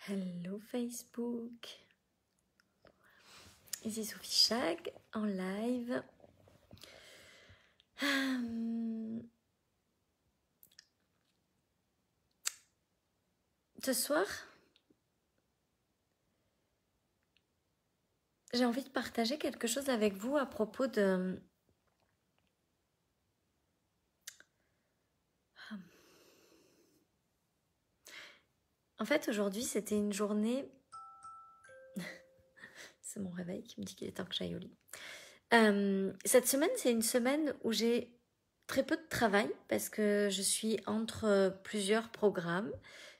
Hello Facebook, ici Sophie Chag en live. Ce soir, j'ai envie de partager quelque chose avec vous à propos de... En fait, aujourd'hui, c'était une journée... C'est mon réveil qui me dit qu'il est temps que j'aille au lit. Cette semaine, c'est une semaine où j'ai très peu de travail parce que je suis entre plusieurs programmes.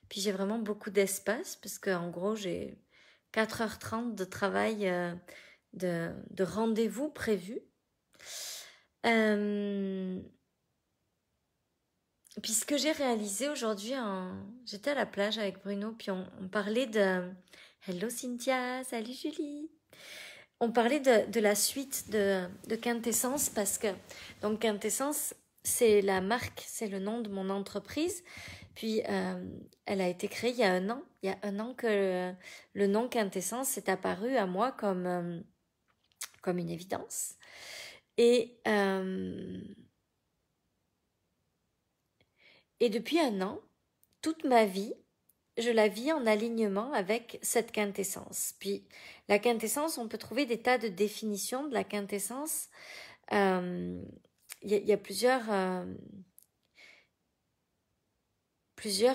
Puis j'ai vraiment beaucoup d'espace parce qu'en gros, j'ai 4h30 de travail, de rendez-vous prévus. Puis ce que j'ai réalisé aujourd'hui, j'étais à la plage avec Bruno, puis on parlait de... Hello Cynthia, salut Julie. On parlait de la suite de Quintessence parce que donc Quintessence, c'est la marque, c'est le nom de mon entreprise. Puis elle a été créée il y a 1 an. Il y a 1 an que le nom Quintessence est apparu à moi comme une évidence. Et depuis 1 an, toute ma vie, je la vis en alignement avec cette quintessence. Puis la quintessence, on peut trouver des tas de définitions de la quintessence. Il y a plusieurs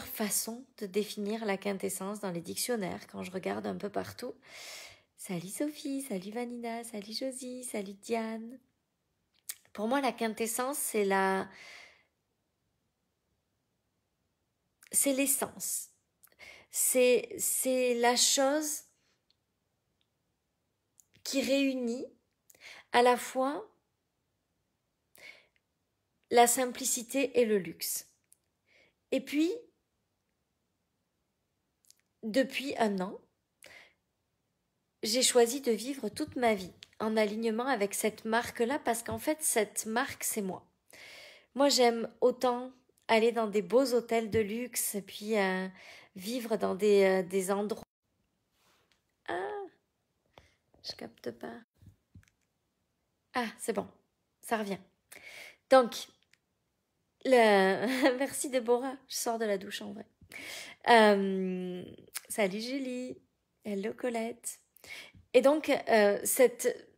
façons de définir la quintessence dans les dictionnaires quand je regarde un peu partout. Salut Sophie, salut Vanina, salut Josie, salut Diane. Pour moi, la quintessence, c'est l'essence. C'est la chose qui réunit à la fois la simplicité et le luxe. Et puis, depuis 1 an, j'ai choisi de vivre toute ma vie en alignement avec cette marque-là parce qu'en fait, cette marque, c'est moi. Moi, j'aime autant aller dans des beaux hôtels de luxe et puis vivre dans des endroits... Ah, je capte pas. Ah, c'est bon, ça revient. Donc, merci Déborah, je sors de la douche en vrai. Salut Julie, hello Colette. Et donc, cette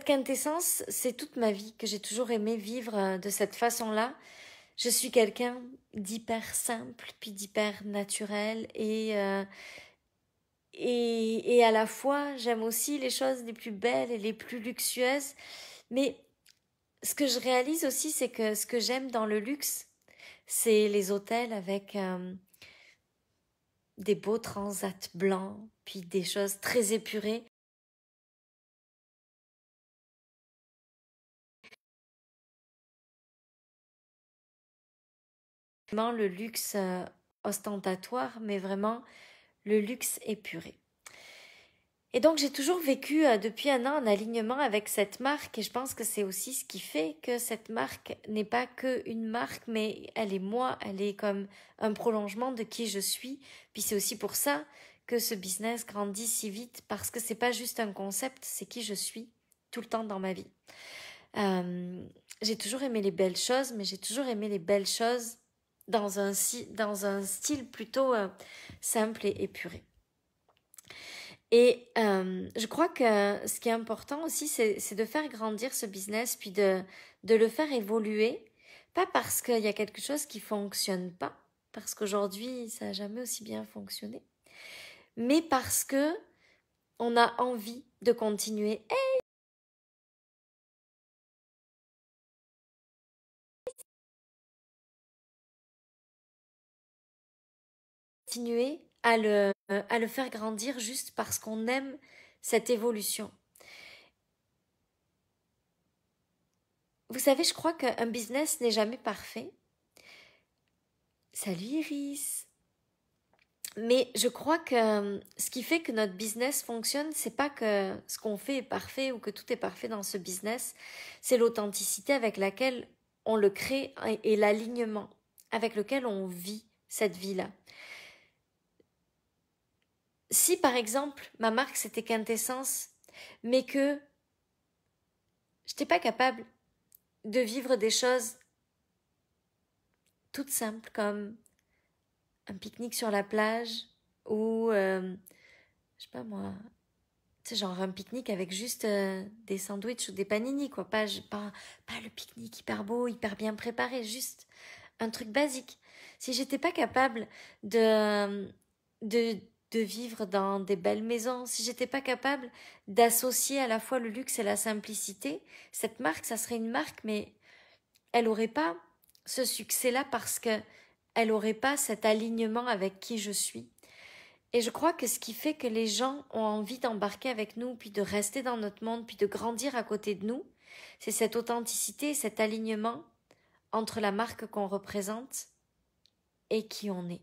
quintessence, c'est toute ma vie que j'ai toujours aimé vivre de cette façon-là. Je suis quelqu'un d'hyper simple, puis d'hyper naturel et à la fois, j'aime aussi les choses les plus belles et les plus luxueuses. Mais ce que je réalise aussi, c'est que ce que j'aime dans le luxe, c'est les hôtels avec des beaux transats blancs, puis des choses très épurées. Vraiment le luxe ostentatoire, mais vraiment le luxe épuré. Et donc j'ai toujours vécu depuis 1 an en alignement avec cette marque et je pense que c'est aussi ce qui fait que cette marque n'est pas qu'une marque, mais elle est moi, elle est comme un prolongement de qui je suis. Puis c'est aussi pour ça que ce business grandit si vite parce que c'est pas juste un concept, c'est qui je suis tout le temps dans ma vie. J'ai toujours aimé les belles choses, mais j'ai toujours aimé les belles choses dans un style plutôt simple et épuré. Et je crois que ce qui est important aussi, c'est de faire grandir ce business, puis de le faire évoluer. Pas parce qu'il y a quelque chose qui fonctionne pas, parce qu'aujourd'hui, ça n'a jamais aussi bien fonctionné, mais parce que on a envie de continuer. Continuer à le faire grandir juste parce qu'on aime cette évolution. Vous savez, je crois qu'un business n'est jamais parfait. Salut Iris. Mais je crois que ce qui fait que notre business fonctionne, c'est pas que ce qu'on fait est parfait ou que tout est parfait dans ce business, c'est l'authenticité avec laquelle on le crée et l'alignement avec lequel on vit cette vie-là. si par exemple ma marque c'était Quintessence, mais que je n'étais pas capable de vivre des choses toutes simples comme un pique-nique sur la plage ou, je sais pas moi, tu sais, genre un pique-nique avec juste des sandwichs ou des panini, quoi. Pas le pique-nique hyper beau, hyper bien préparé, juste un truc basique. Si j'étais pas capable de, de vivre dans des belles maisons, si j'étais pas capable d'associer à la fois le luxe et la simplicité, cette marque, ça serait une marque, mais elle aurait pas ce succès-là parce que elle aurait pas cet alignement avec qui je suis. Et je crois que ce qui fait que les gens ont envie d'embarquer avec nous, puis de rester dans notre monde, puis de grandir à côté de nous, c'est cette authenticité, cet alignement entre la marque qu'on représente et qui on est.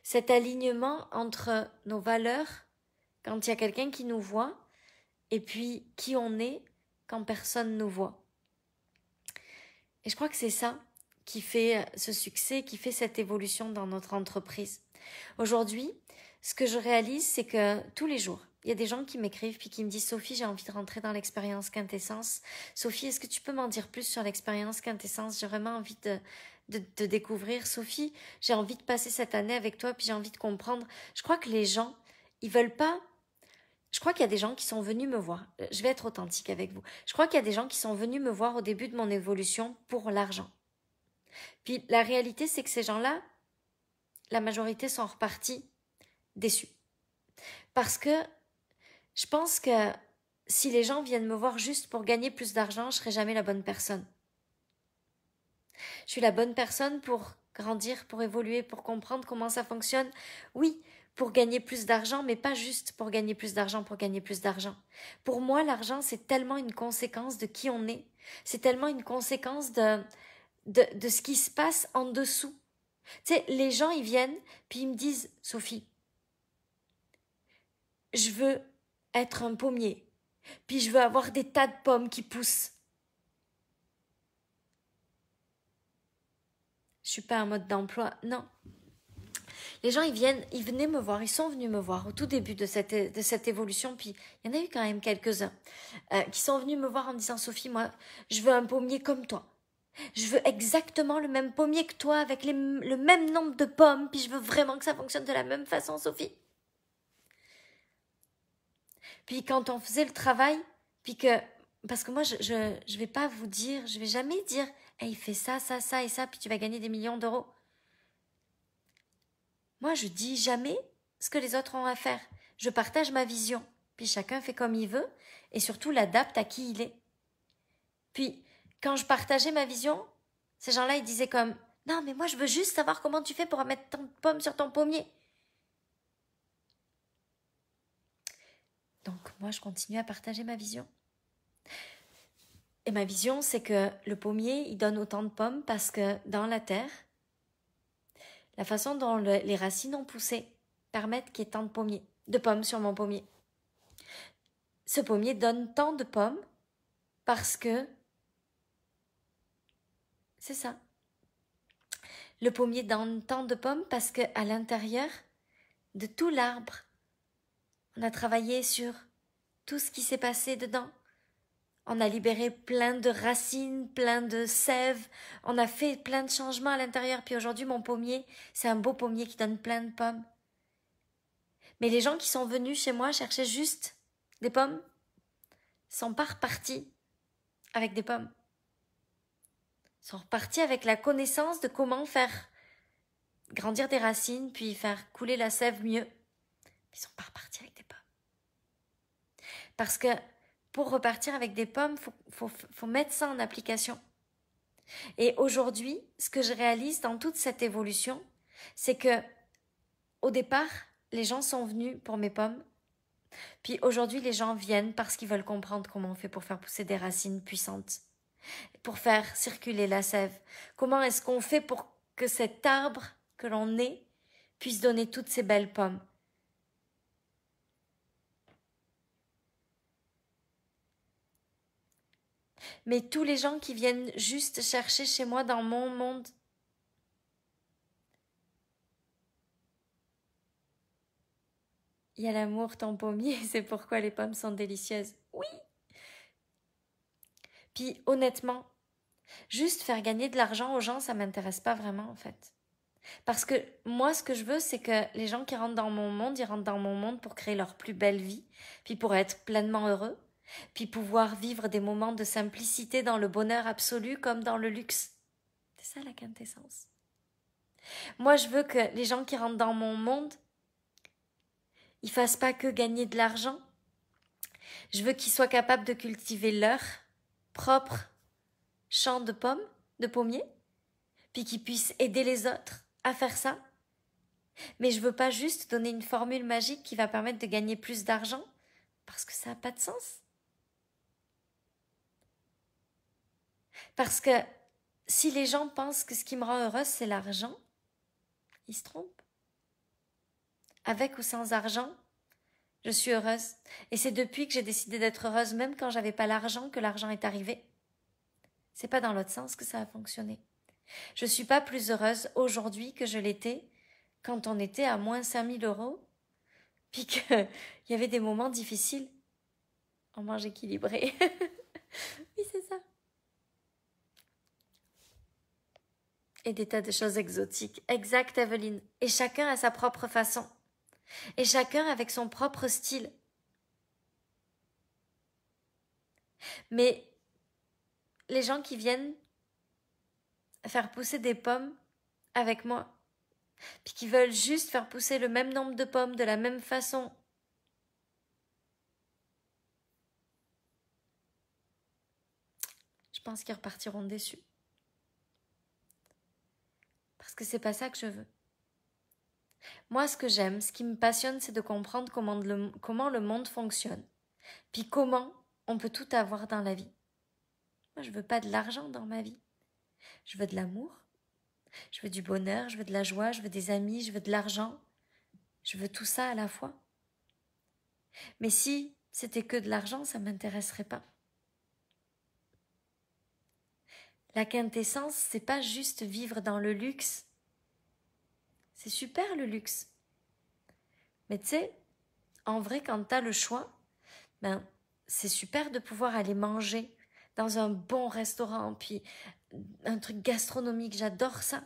Cet alignement entre nos valeurs quand il y a quelqu'un qui nous voit et puis qui on est quand personne nous voit. Et je crois que c'est ça qui fait ce succès, qui fait cette évolution dans notre entreprise. Aujourd'hui, ce que je réalise, c'est que tous les jours, il y a des gens qui m'écrivent puis qui me disent « Sophie, j'ai envie de rentrer dans l'expérience Quintessence. Sophie, est-ce que tu peux m'en dire plus sur l'expérience Quintessence? J'ai vraiment envie de découvrir. Sophie, j'ai envie de passer cette année avec toi puis j'ai envie de comprendre. » Je crois que les gens, ils veulent pas... Je crois qu'il y a des gens qui sont venus me voir. Je vais être authentique avec vous. Je crois qu'il y a des gens qui sont venus me voir au début de mon évolution pour l'argent. Puis la réalité, c'est que ces gens-là, la majorité sont repartis déçus. Parce que je pense que si les gens viennent me voir juste pour gagner plus d'argent, je serai jamais la bonne personne. Je suis la bonne personne pour grandir, pour évoluer, pour comprendre comment ça fonctionne. Oui, pour gagner plus d'argent, mais pas juste pour gagner plus d'argent, pour gagner plus d'argent. Pour moi, l'argent, c'est tellement une conséquence de qui on est. C'est tellement une conséquence de ce qui se passe en dessous. Tu sais, les gens, ils viennent, puis ils me disent « Sophie, je veux être un pommier, puis je veux avoir des tas de pommes qui poussent. » Je suis pas un mode d'emploi, non. Les gens, ils venaient me voir, ils sont venus me voir au tout début de cette évolution, puis il y en a eu quand même quelques-uns qui sont venus me voir en me disant « Sophie, moi, je veux un pommier comme toi. Je veux exactement le même pommier que toi, avec le même nombre de pommes, puis je veux vraiment que ça fonctionne de la même façon, Sophie. » Puis quand on faisait le travail, puis que... Parce que moi, je vais pas vous dire, je vais jamais dire « Hey, fais ça, ça, ça et ça, puis tu vas gagner des millions d'euros. » Moi, je dis jamais ce que les autres ont à faire. Je partage ma vision, puis chacun fait comme il veut, et surtout l'adapte à qui il est. Puis, quand je partageais ma vision, ces gens-là, ils disaient comme « Non, mais moi, je veux juste savoir comment tu fais pour mettre tant de pommes sur ton pommier. » Donc, moi, je continue à partager ma vision. Et ma vision, c'est que le pommier, il donne autant de pommes parce que dans la terre, la façon dont les racines ont poussé permettent qu'il y ait tant de pommes sur mon pommier. Ce pommier donne tant de pommes parce que c'est ça. Le pommier donne tant de pommes parce qu'à l'intérieur de tout l'arbre, on a travaillé sur tout ce qui s'est passé dedans. On a libéré plein de racines, plein de sève. On a fait plein de changements à l'intérieur. Puis aujourd'hui, mon pommier, c'est un beau pommier qui donne plein de pommes. Mais les gens qui sont venus chez moi chercher juste des pommes sont pas repartis avec des pommes. Ils sont repartis avec la connaissance de comment faire grandir des racines, puis faire couler la sève mieux. Ils sont pas repartis avec des pommes. Parce que pour repartir avec des pommes, faut mettre ça en application. Et aujourd'hui, ce que je réalise dans toute cette évolution, c'est que au départ, les gens sont venus pour mes pommes. Puis aujourd'hui, les gens viennent parce qu'ils veulent comprendre comment on fait pour faire pousser des racines puissantes, pour faire circuler la sève. Comment est-ce qu'on fait pour que cet arbre que l'on est puisse donner toutes ces belles pommes. Mais tous les gens qui viennent juste chercher chez moi dans mon monde, Il y a l'amour, ton pommier, c'est pourquoi les pommes sont délicieuses. Oui. Puis honnêtement, juste faire gagner de l'argent aux gens, ça m'intéresse pas vraiment en fait. Parce que moi, ce que je veux, c'est que les gens qui rentrent dans mon monde, ils rentrent dans mon monde pour créer leur plus belle vie, puis pour être pleinement heureux, puis pouvoir vivre des moments de simplicité dans le bonheur absolu comme dans le luxe. C'est ça la quintessence. Moi, je veux que les gens qui rentrent dans mon monde, ils fassent pas que gagner de l'argent. Je veux qu'ils soient capables de cultiver leur propre champ de pommes, de pommiers, puis qu'ils puissent aider les autres à faire ça. Mais je veux pas juste donner une formule magique qui va permettre de gagner plus d'argent, parce que ça n'a pas de sens. Parce que si les gens pensent que ce qui me rend heureuse, c'est l'argent, ils se trompent. Avec ou sans argent, je suis heureuse. Et c'est depuis que j'ai décidé d'être heureuse, même quand j'avais pas l'argent, que l'argent est arrivé. C'est pas dans l'autre sens que ça a fonctionné. Je suis pas plus heureuse aujourd'hui que je l'étais quand on était à moins 5 000 €, puis qu'il y avait des moments difficiles. En manque équilibré. Oui, c'est ça. Et des tas de choses exotiques. Exact, Evelyne. Et chacun à sa propre façon. Et chacun avec son propre style. Mais les gens qui viennent faire pousser des pommes avec moi, puis qui veulent juste faire pousser le même nombre de pommes de la même façon, je pense qu'ils repartiront déçus. Parce que c'est pas ça que je veux. Moi, ce que j'aime, ce qui me passionne, c'est de comprendre comment le monde fonctionne. Puis comment on peut tout avoir dans la vie. Moi, je veux pas de l'argent dans ma vie. Je veux de l'amour. Je veux du bonheur, je veux de la joie, je veux des amis, je veux de l'argent. Je veux tout ça à la fois. Mais si c'était que de l'argent, ça m'intéresserait pas. La quintessence, c'est pas juste vivre dans le luxe. C'est super le luxe. Mais tu sais, en vrai, quand t'as le choix, c'est super de pouvoir aller manger dans un bon restaurant, puis un truc gastronomique, j'adore ça.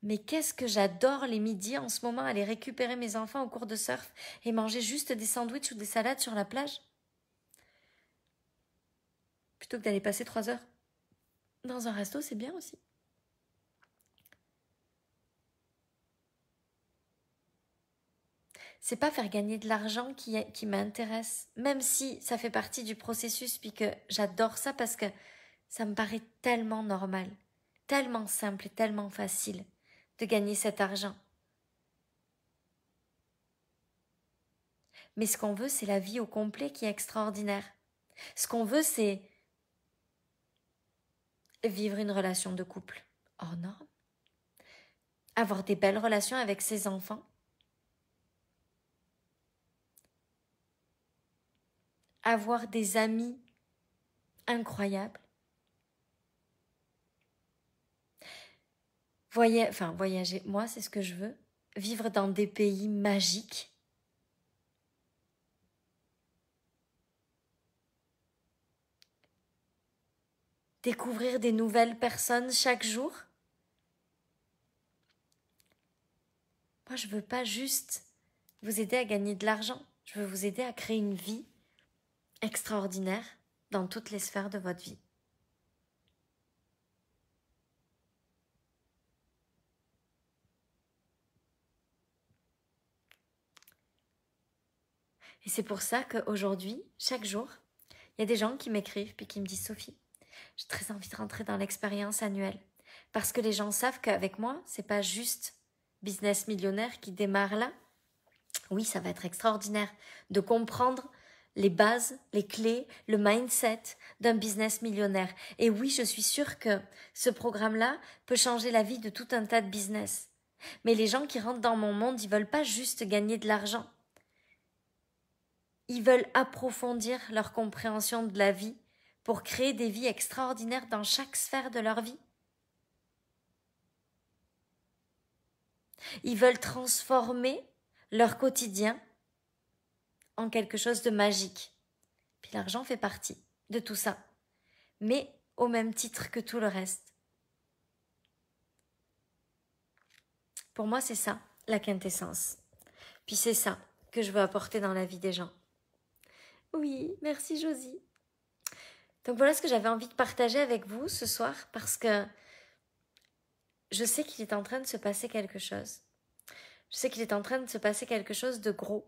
Mais qu'est-ce que j'adore les midis en ce moment, aller récupérer mes enfants au cours de surf et manger juste des sandwichs ou des salades sur la plage, plutôt que d'aller passer 3 heures dans un resto, c'est bien aussi. C'est pas faire gagner de l'argent qui m'intéresse, même si ça fait partie du processus, puis que j'adore ça parce que ça me paraît tellement normal, tellement simple et tellement facile de gagner cet argent. Mais ce qu'on veut, c'est la vie au complet qui est extraordinaire. Ce qu'on veut, c'est vivre une relation de couple hors norme, avoir des belles relations avec ses enfants, avoir des amis incroyables, voyager, moi c'est ce que je veux, vivre dans des pays magiques, découvrir des nouvelles personnes chaque jour. Moi je veux pas juste vous aider à gagner de l'argent, je veux vous aider à créer une vie extraordinaire dans toutes les sphères de votre vie. Et c'est pour ça qu'aujourd'hui, chaque jour, il y a des gens qui m'écrivent puis qui me disent « Sophie, j'ai très envie de rentrer dans l'expérience annuelle. » Parce que les gens savent qu'avec moi, c'est pas juste business millionnaire qui démarre là. Oui, ça va être extraordinaire de comprendre les bases, les clés, le mindset d'un business millionnaire. Et oui, je suis sûre que ce programme-là peut changer la vie de tout un tas de business. Mais les gens qui rentrent dans mon monde, ils veulent pas juste gagner de l'argent. Ils veulent approfondir leur compréhension de la vie pour créer des vies extraordinaires dans chaque sphère de leur vie. Ils veulent transformer leur quotidien en quelque chose de magique. Puis l'argent fait partie de tout ça, mais au même titre que tout le reste. Pour moi, c'est ça, la quintessence. Puis c'est ça que je veux apporter dans la vie des gens. Oui, merci Josie. Donc voilà ce que j'avais envie de partager avec vous ce soir, parce que je sais qu'il est en train de se passer quelque chose. Je sais qu'il est en train de se passer quelque chose de gros.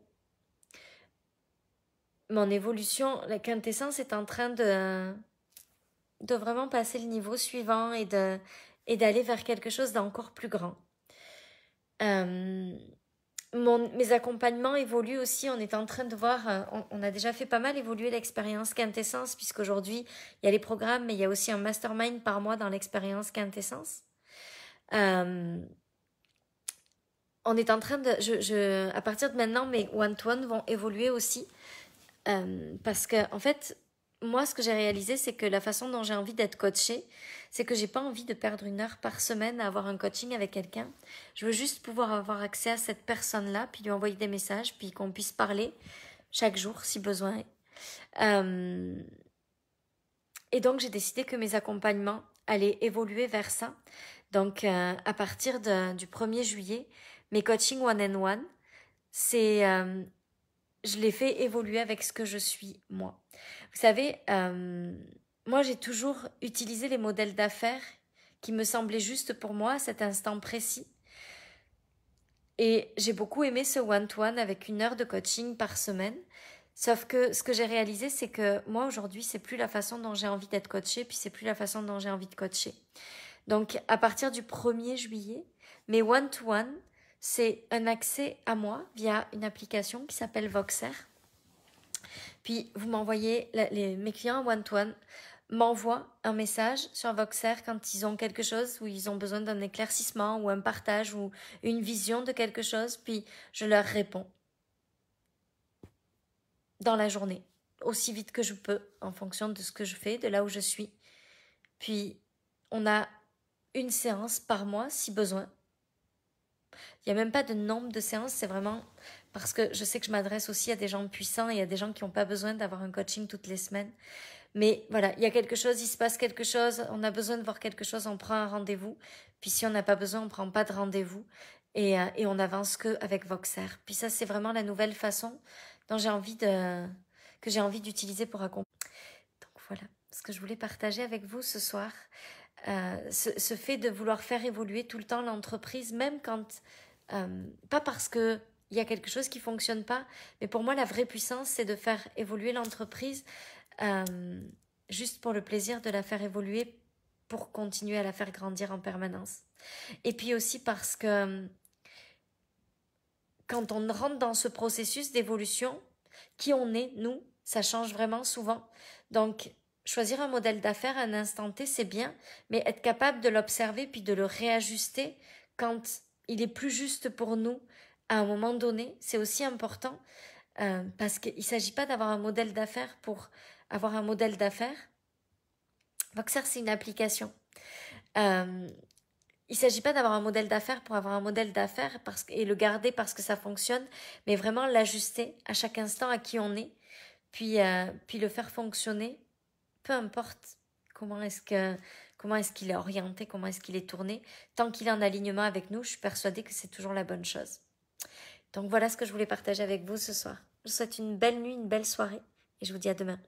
Mon évolution, la quintessence est en train de vraiment passer le niveau suivant et d'aller vers quelque chose d'encore plus grand. Mes accompagnements évoluent aussi. On est en train de voir, on a déjà fait pas mal évoluer l'expérience quintessence, puisqu'aujourd'hui il y a les programmes, mais il y a aussi un mastermind par mois dans l'expérience quintessence. On est en train de, à partir de maintenant, mes one-to-one vont évoluer aussi, parce que en fait, moi, ce que j'ai réalisé, c'est que la façon dont j'ai envie d'être coachée, c'est que j'ai pas envie de perdre 1 heure par semaine à avoir un coaching avec quelqu'un. Je veux juste pouvoir avoir accès à cette personne-là, puis lui envoyer des messages, puis qu'on puisse parler chaque jour si besoin est. Et donc, j'ai décidé que mes accompagnements allaient évoluer vers ça. Donc, à partir du 1er juillet, mes coachings one-on-one, je les fais évoluer avec ce que je suis, moi. Vous savez, moi, j'ai toujours utilisé les modèles d'affaires qui me semblaient justes pour moi à cet instant précis. Et j'ai beaucoup aimé ce one-to-one avec 1 heure de coaching par semaine. Sauf que ce que j'ai réalisé, c'est que moi, aujourd'hui, c'est plus la façon dont j'ai envie d'être coachée, puis c'est plus la façon dont j'ai envie de coacher. Donc, à partir du 1er juillet, mes one-to-one, c'est un accès à moi via une application qui s'appelle Voxer. Puis, vous m'envoyez, mes clients one-to-one m'envoient un message sur Voxer quand ils ont quelque chose, où ils ont besoin d'un éclaircissement ou un partage ou une vision de quelque chose, puis je leur réponds dans la journée, aussi vite que je peux, en fonction de ce que je fais, de là où je suis. Puis, on a une séance par mois, si besoin. Il n'y a même pas de nombre de séances, c'est vraiment parce que je sais que je m'adresse aussi à des gens puissants et à des gens qui n'ont pas besoin d'avoir un coaching toutes les semaines. Mais voilà, il y a quelque chose, il se passe quelque chose, on a besoin de voir quelque chose, on prend un rendez-vous. Puis si on n'a pas besoin, on ne prend pas de rendez-vous. Et on avance qu'avec Voxer. Puis ça, c'est vraiment la nouvelle façon dont que j'ai envie d'utiliser pour accompagner. Donc voilà, ce que je voulais partager avec vous ce soir. Ce fait de vouloir faire évoluer tout le temps l'entreprise, même quand, pas parce qu'il y a quelque chose qui ne fonctionne pas, mais pour moi la vraie puissance c'est de faire évoluer l'entreprise juste pour le plaisir de la faire évoluer, pour continuer à la faire grandir en permanence. Et puis aussi parce que quand on rentre dans ce processus d'évolution, qui on est, nous, ça change vraiment souvent. Donc choisir un modèle d'affaires à un instant T, c'est bien, mais être capable de l'observer puis de le réajuster quand il est plus juste pour nous à un moment donné, c'est aussi important, parce qu'il ne s'agit pas d'avoir un modèle d'affaires pour avoir un modèle d'affaires. Voxer, c'est une application. Il ne s'agit pas d'avoir un modèle d'affaires pour avoir un modèle d'affaires et le garder parce que ça fonctionne, mais vraiment l'ajuster à chaque instant à qui on est, puis le faire fonctionner. Peu importe comment est-ce qu'il est orienté, comment est-ce qu'il est tourné, tant qu'il est en alignement avec nous, je suis persuadée que c'est toujours la bonne chose. Donc voilà ce que je voulais partager avec vous ce soir. Je vous souhaite une belle nuit, une belle soirée et je vous dis à demain.